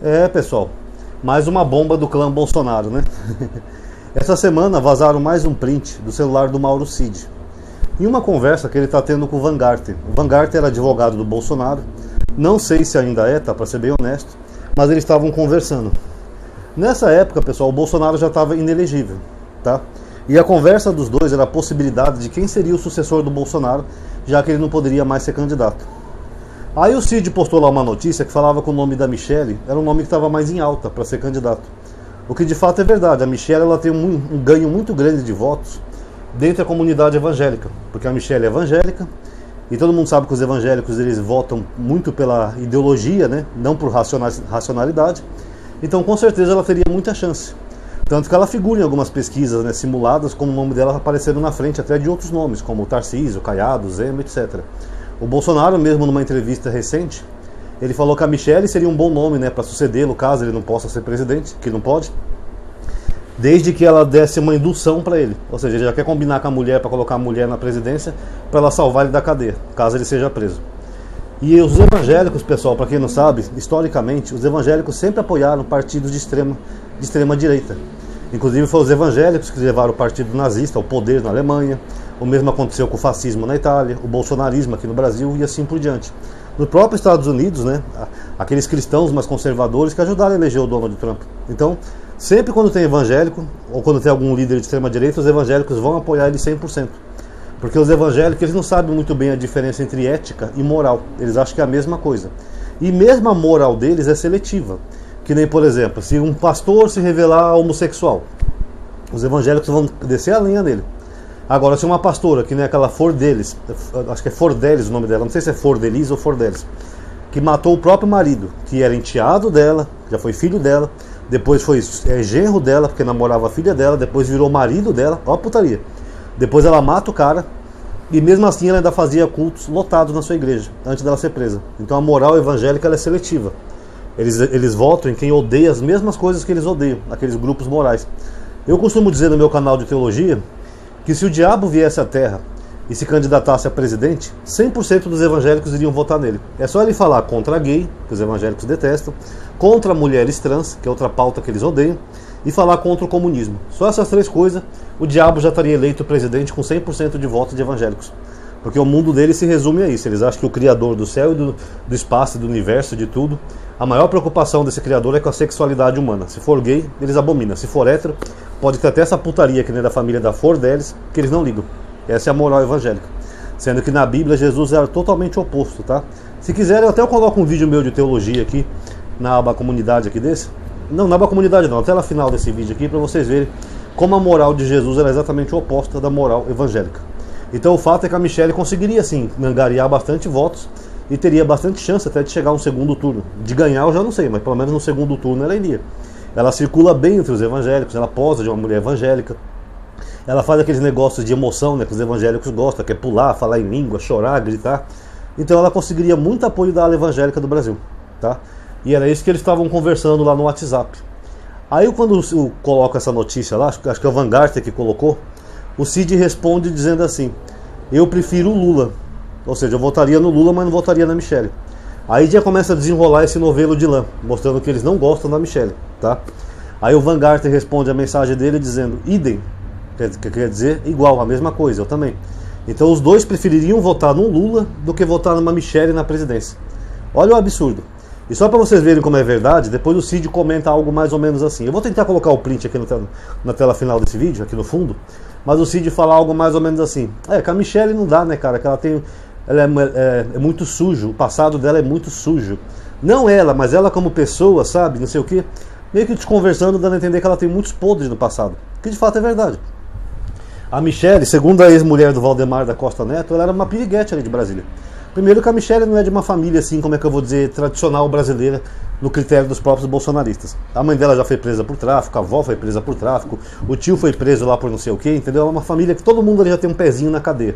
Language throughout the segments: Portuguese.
É, pessoal, mais uma bomba do clã Bolsonaro, né? Essa semana vazaram mais um print do celular do Mauro Cid. Em uma conversa que ele está tendo com o Van Garten. O Van Garten era advogado do Bolsonaro. Não sei se ainda é, tá, para ser bem honesto, mas eles estavam conversando. Nessa época, pessoal, o Bolsonaro já estava inelegível, tá? E a conversa dos dois era a possibilidade de quem seria o sucessor do Bolsonaro, já que ele não poderia mais ser candidato. Aí o Cid postou lá uma notícia que falava que o nome da Michelle era um nome que estava mais em alta para ser candidato. O que de fato é verdade. A Michelle ela tem um ganho muito grande de votos dentro da comunidade evangélica, porque a Michelle é evangélica e todo mundo sabe que os evangélicos eles votam muito pela ideologia, né? Não por racionalidade. Então com certeza ela teria muita chance. Tanto que ela figura em algumas pesquisas, né, simuladas, como o nome dela aparecendo na frente até de outros nomes, como Tarcísio, Caiado, Zema, etc. O Bolsonaro, mesmo numa entrevista recente, ele falou que a Michelle seria um bom nome, né, para sucedê-lo caso ele não possa ser presidente, que não pode, desde que ela desse uma indução para ele. Ou seja, ele já quer combinar com a mulher para colocar a mulher na presidência para ela salvar ele da cadeia, caso ele seja preso. E os evangélicos, pessoal, para quem não sabe, historicamente, os evangélicos sempre apoiaram partidos de extrema direita. Inclusive foram os evangélicos que levaram o partido nazista ao poder na Alemanha. O mesmo aconteceu com o fascismo na Itália, o bolsonarismo aqui no Brasil e assim por diante. No próprio Estados Unidos, né, aqueles cristãos mais conservadores que ajudaram a eleger o Donald Trump. Então, sempre quando tem evangélico, ou quando tem algum líder de extrema-direita, os evangélicos vão apoiar ele 100%. Porque os evangélicos eles não sabem muito bem a diferença entre ética e moral. Eles acham que é a mesma coisa. E mesmo a moral deles é seletiva. Que nem, por exemplo, se um pastor se revelar homossexual, os evangélicos vão descer a linha nele. Agora, se uma pastora, que nem aquela Fordelis, acho que é Fordelis o nome dela, não sei se é Fordelis ou Fordelis, que matou o próprio marido, que era enteado dela, já foi filho dela, depois foi genro dela, porque namorava a filha dela, depois virou marido dela, ó a putaria. Depois ela mata o cara, e mesmo assim ela ainda fazia cultos lotados na sua igreja, antes dela ser presa. Então a moral evangélica ela é seletiva. Eles votam em quem odeia as mesmas coisas que eles odeiam, aqueles grupos morais. Eu costumo dizer no meu canal de teologia que se o diabo viesse à terra e se candidatasse a presidente, 100% dos evangélicos iriam votar nele. É só ele falar contra gay, que os evangélicos detestam, contra mulheres trans, que é outra pauta que eles odeiam, e falar contra o comunismo. Só essas três coisas, o diabo já estaria eleito presidente com 100% de votos de evangélicos. Porque o mundo deles se resume a isso. Eles acham que o Criador do céu e do espaço, do universo, de tudo, a maior preocupação desse Criador é com a sexualidade humana. Se for gay, eles abominam. Se for hétero, pode ter até essa putaria que nem da família da Fordelis, que eles não ligam. Essa é a moral evangélica. Sendo que na Bíblia Jesus era totalmente oposto, tá? Se quiserem, eu coloco um vídeo meu de teologia aqui, na aba comunidade aqui desse. Não, na aba comunidade não, até na final desse vídeo aqui, para vocês verem como a moral de Jesus era exatamente oposta da moral evangélica. Então o fato é que a Michelle conseguiria sim angariar bastante votos e teria bastante chance até de chegar a um segundo turno. De ganhar eu já não sei, mas pelo menos no segundo turno ela iria. Ela circula bem entre os evangélicos, ela posa de uma mulher evangélica. Ela faz aqueles negócios de emoção, né, que os evangélicos gostam, que é pular, falar em língua, chorar, gritar. Então ela conseguiria muito apoio da ala evangélica do Brasil, tá? E era isso que eles estavam conversando lá no WhatsApp. Aí quando eu coloco essa notícia lá, acho que é o Van Garten que colocou, o Cid responde dizendo assim: eu prefiro o Lula. Ou seja, eu votaria no Lula, mas não votaria na Michelle. Aí já começa a desenrolar esse novelo de lã, mostrando que eles não gostam da Michelle, tá? Aí o Van Garten responde a mensagem dele dizendo idem, quer dizer igual, a mesma coisa, eu também. Então os dois prefeririam votar no Lula do que votar numa Michelle na presidência. Olha o absurdo. E só para vocês verem como é verdade, depois o Cid comenta algo mais ou menos assim. Eu vou tentar colocar o print aqui na tela final desse vídeo, aqui no fundo, mas o Cid fala algo mais ou menos assim: que a Michelle não dá, né, cara, que ela é muito sujo, o passado dela é muito sujo. Não ela, mas ela como pessoa, sabe, não sei o que, meio que desconversando, dando a entender que ela tem muitos podres no passado, que de fato é verdade. A Michelle, segundo a ex-mulher do Valdemar da Costa Neto, ela era uma piriguete ali de Brasília. Primeiro que a Michelle não é de uma família assim, como é que eu vou dizer, tradicional brasileira, no critério dos próprios bolsonaristas. A mãe dela já foi presa por tráfico, a avó foi presa por tráfico, o tio foi preso lá por não sei o que, entendeu? É uma família que todo mundo ali já tem um pezinho na cadeia.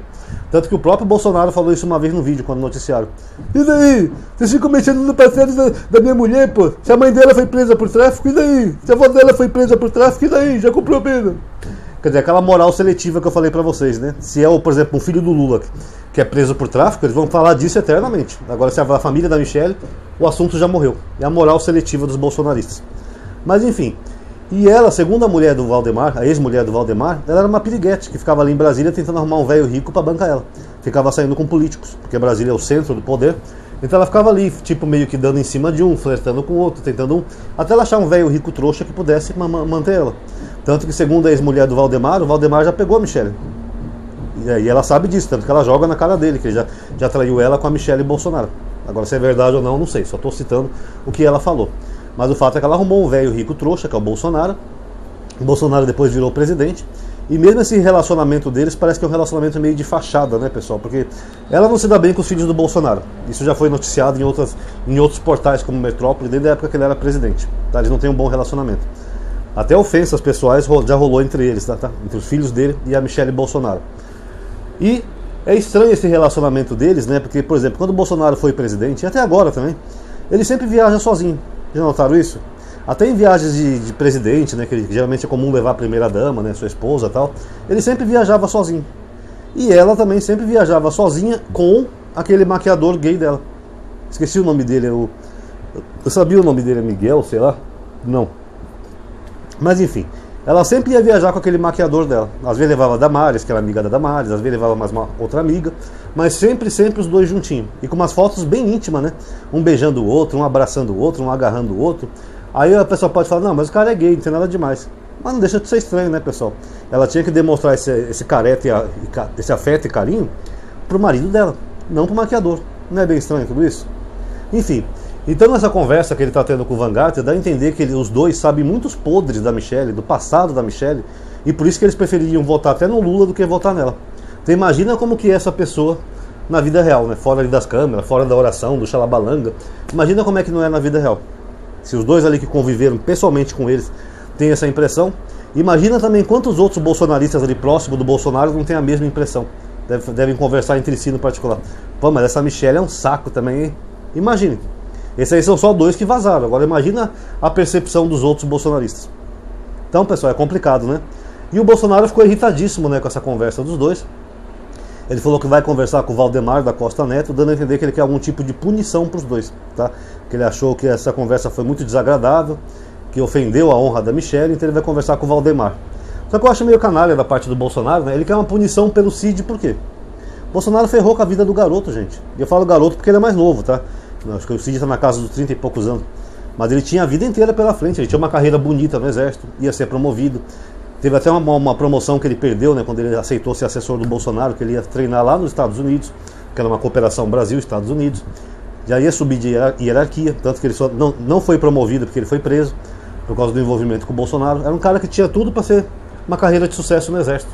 Tanto que o próprio Bolsonaro falou isso uma vez no vídeo, quando noticiaram. E daí? Vocês ficam mexendo no passado da minha mulher, pô? Se a mãe dela foi presa por tráfico, e daí? Se a avó dela foi presa por tráfico, e daí? Já comprou pena? Quer dizer, aquela moral seletiva que eu falei pra vocês, né? Se é, por exemplo, um filho do Lula que é preso por tráfico, eles vão falar disso eternamente. Agora, se é a família da Michelle, o assunto já morreu. É a moral seletiva dos bolsonaristas. Mas, enfim. E ela, segundo a mulher do Valdemar, a ex-mulher do Valdemar, ela era uma piriguete que ficava ali em Brasília tentando arrumar um velho rico pra bancar ela. Ficava saindo com políticos, porque Brasília é o centro do poder. Então ela ficava ali, tipo, meio que dando em cima de um, flertando com o outro, tentando até ela achar um velho rico trouxa que pudesse manter ela. Tanto que, segundo a ex-mulher do Valdemar, o Valdemar já pegou a Michelle. E ela sabe disso, tanto que ela joga na cara dele, que ele já traiu ela com a Michelle Bolsonaro. Agora, se é verdade ou não, não sei, só estou citando o que ela falou. Mas o fato é que ela arrumou um velho rico trouxa, que é o Bolsonaro. O Bolsonaro depois virou presidente. E mesmo esse relacionamento deles parece que é um relacionamento meio de fachada, né, pessoal? Porque ela não se dá bem com os filhos do Bolsonaro. Isso já foi noticiado em outros portais, como Metrópole, desde a época que ele era presidente. Tá? Eles não têm um bom relacionamento. Até ofensas pessoais já rolou entre eles, tá? Entre os filhos dele e a Michelle Bolsonaro. E é estranho esse relacionamento deles, né? Porque, por exemplo, quando o Bolsonaro foi presidente, e até agora também, ele sempre viaja sozinho. Já notaram isso? Até em viagens de presidente, né, que geralmente é comum levar a primeira-dama, né, sua esposa e tal, ele sempre viajava sozinho. E ela também sempre viajava sozinha com aquele maquiador gay dela. Esqueci o nome dele, eu sabia o nome dele, é Miguel, sei lá. Não. Mas enfim, ela sempre ia viajar com aquele maquiador dela. Às vezes levava a Damares, que era amiga da Damares, às vezes levava mais uma outra amiga, mas sempre os dois juntinhos. E com umas fotos bem íntimas, né? Um beijando o outro, um abraçando o outro, um agarrando o outro. Aí a pessoa pode falar, não, mas o cara é gay, não tem nada demais. Mas não deixa de ser estranho, né, pessoal? Ela tinha que demonstrar esse careta, esse afeto e carinho pro marido dela, não pro maquiador. Não é bem estranho tudo isso? Enfim, então nessa conversa que ele está tendo com o Vanguard, dá a entender que os dois sabem muitos podres da Michelle, do passado da Michelle, e por isso que eles prefeririam votar até no Lula do que votar nela. Então imagina como que é essa pessoa na vida real, né? Fora ali das câmeras, fora da oração, do xalabalanga. Imagina como é que não é na vida real. Se os dois ali que conviveram pessoalmente com eles têm essa impressão, imagina também quantos outros bolsonaristas ali próximos do Bolsonaro não têm a mesma impressão. Devem conversar entre si no particular. Pô, mas essa Michelle é um saco também, hein? Imagine. Esses aí são só dois que vazaram. Agora imagina a percepção dos outros bolsonaristas. Então, pessoal, é complicado, né? E o Bolsonaro ficou irritadíssimo, né, com essa conversa dos dois. Ele falou que vai conversar com o Valdemar da Costa Neto, dando a entender que ele quer algum tipo de punição para os dois, tá? Que ele achou que essa conversa foi muito desagradável, que ofendeu a honra da Michelle, então ele vai conversar com o Valdemar. Só que eu acho meio canalha da parte do Bolsonaro, né? Ele quer uma punição pelo Cid, por quê? O Bolsonaro ferrou com a vida do garoto, gente. E eu falo garoto porque ele é mais novo, tá? Acho que o Cid está na casa dos 30 e poucos anos. Mas ele tinha a vida inteira pela frente, ele tinha uma carreira bonita no Exército, ia ser promovido. Teve até uma promoção que ele perdeu, né, quando ele aceitou ser assessor do Bolsonaro, que ele ia treinar lá nos Estados Unidos, que era uma cooperação Brasil-Estados Unidos. Já ia subir de hierarquia, tanto que ele só não foi promovido porque ele foi preso, por causa do envolvimento com o Bolsonaro. Era um cara que tinha tudo para ser uma carreira de sucesso no Exército.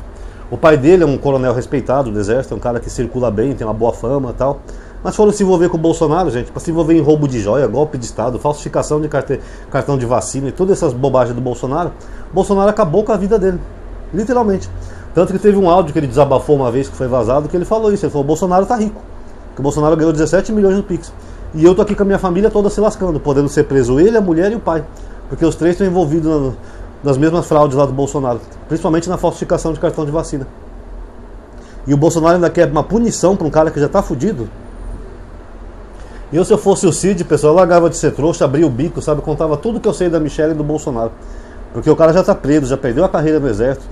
O pai dele é um coronel respeitado do Exército, é um cara que circula bem, tem uma boa fama e tal. Mas foram se envolver com o Bolsonaro, gente, para se envolver em roubo de joia, golpe de Estado, falsificação de cartão de vacina e todas essas bobagens do Bolsonaro, o Bolsonaro acabou com a vida dele, literalmente. Tanto que teve um áudio que ele desabafou uma vez, que foi vazado, que ele falou isso, ele falou, o Bolsonaro tá rico, que o Bolsonaro ganhou 17 milhões no Pix. E eu tô aqui com a minha família toda se lascando, podendo ser preso ele, a mulher e o pai, porque os três estão envolvidos nas mesmas fraudes lá do Bolsonaro, principalmente na falsificação de cartão de vacina. E o Bolsonaro ainda quer uma punição para um cara que já tá fudido. Se eu fosse o Cid, pessoal, eu largava de ser trouxa, abria o bico, sabe, contava tudo que eu sei da Michelle e do Bolsonaro. Porque o cara já tá preso, já perdeu a carreira no Exército,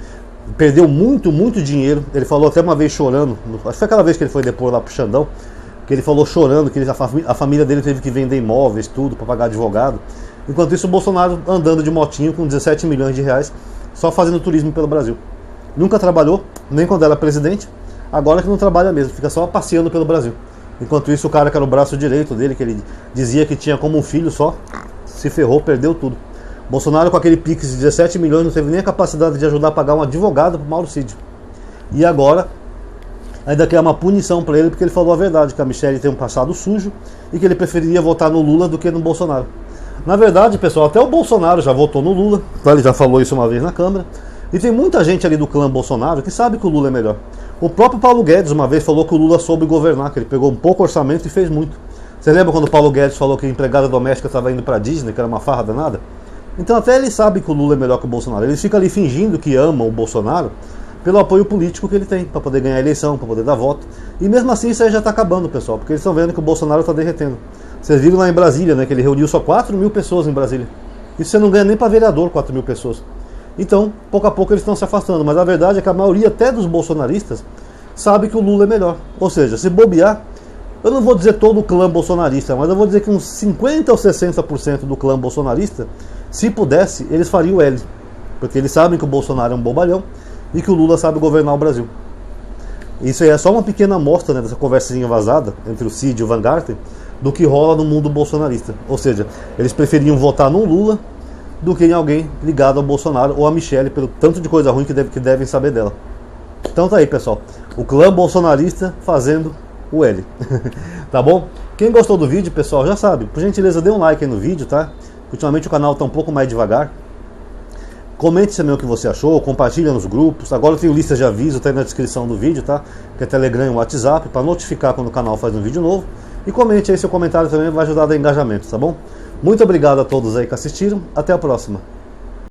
perdeu muito, muito dinheiro. Ele falou até uma vez chorando, acho que foi aquela vez que ele foi depor lá pro Xandão, que ele falou chorando que a família dele teve que vender imóveis, tudo, para pagar advogado. Enquanto isso, o Bolsonaro andando de motinho com 17 milhões de reais, só fazendo turismo pelo Brasil. Nunca trabalhou, nem quando era presidente, agora que não trabalha mesmo, fica só passeando pelo Brasil. Enquanto isso, o cara que era o braço direito dele, que ele dizia que tinha como um filho só, se ferrou, perdeu tudo. Bolsonaro, com aquele Pix de 17 milhões, não teve nem a capacidade de ajudar a pagar um advogado para o Mauro Cid. E agora, ainda quer uma punição para ele, porque ele falou a verdade, que a Michelle tem um passado sujo e que ele preferiria votar no Lula do que no Bolsonaro. Na verdade, pessoal, até o Bolsonaro já votou no Lula, ele já falou isso uma vez na Câmara, e tem muita gente ali do clã Bolsonaro que sabe que o Lula é melhor. O próprio Paulo Guedes uma vez falou que o Lula soube governar, que ele pegou um pouco orçamento e fez muito. Você lembra quando o Paulo Guedes falou que a empregada doméstica estava indo para a Disney, que era uma farra danada? Então até eles sabem que o Lula é melhor que o Bolsonaro. Eles ficam ali fingindo que amam o Bolsonaro pelo apoio político que ele tem, para poder ganhar a eleição, para poder dar voto. E mesmo assim isso aí já está acabando, pessoal, porque eles estão vendo que o Bolsonaro está derretendo. Vocês viram lá em Brasília, né, que ele reuniu só 4 mil pessoas em Brasília. Isso você não ganha nem para vereador, 4 mil pessoas. Então, pouco a pouco eles estão se afastando. Mas a verdade é que a maioria até dos bolsonaristas sabe que o Lula é melhor. Ou seja, se bobear, eu não vou dizer todo o clã bolsonarista, mas eu vou dizer que uns 50% ou 60% do clã bolsonarista, se pudesse, eles fariam o L. Porque eles sabem que o Bolsonaro é um bobalhão e que o Lula sabe governar o Brasil. Isso aí é só uma pequena amostra, né, dessa conversinha vazada entre o Cid e o Van Garten do que rola no mundo bolsonarista. Ou seja, eles preferiam votar no Lula do que em alguém ligado ao Bolsonaro ou a Michelle, pelo tanto de coisa ruim que devem saber dela. Então tá aí, pessoal. O clã bolsonarista fazendo o L. Tá bom? Quem gostou do vídeo, pessoal, já sabe. Por gentileza, dê um like aí no vídeo, tá? Ultimamente o canal tá um pouco mais devagar. Comente também o que você achou, compartilha nos grupos. Agora eu tenho lista de aviso, tá aí na descrição do vídeo, tá? Que é Telegram e WhatsApp, para notificar quando o canal faz um vídeo novo. E comente aí seu comentário também, vai ajudar a dar engajamento, tá bom? Muito obrigado a todos aí que assistiram. Até a próxima.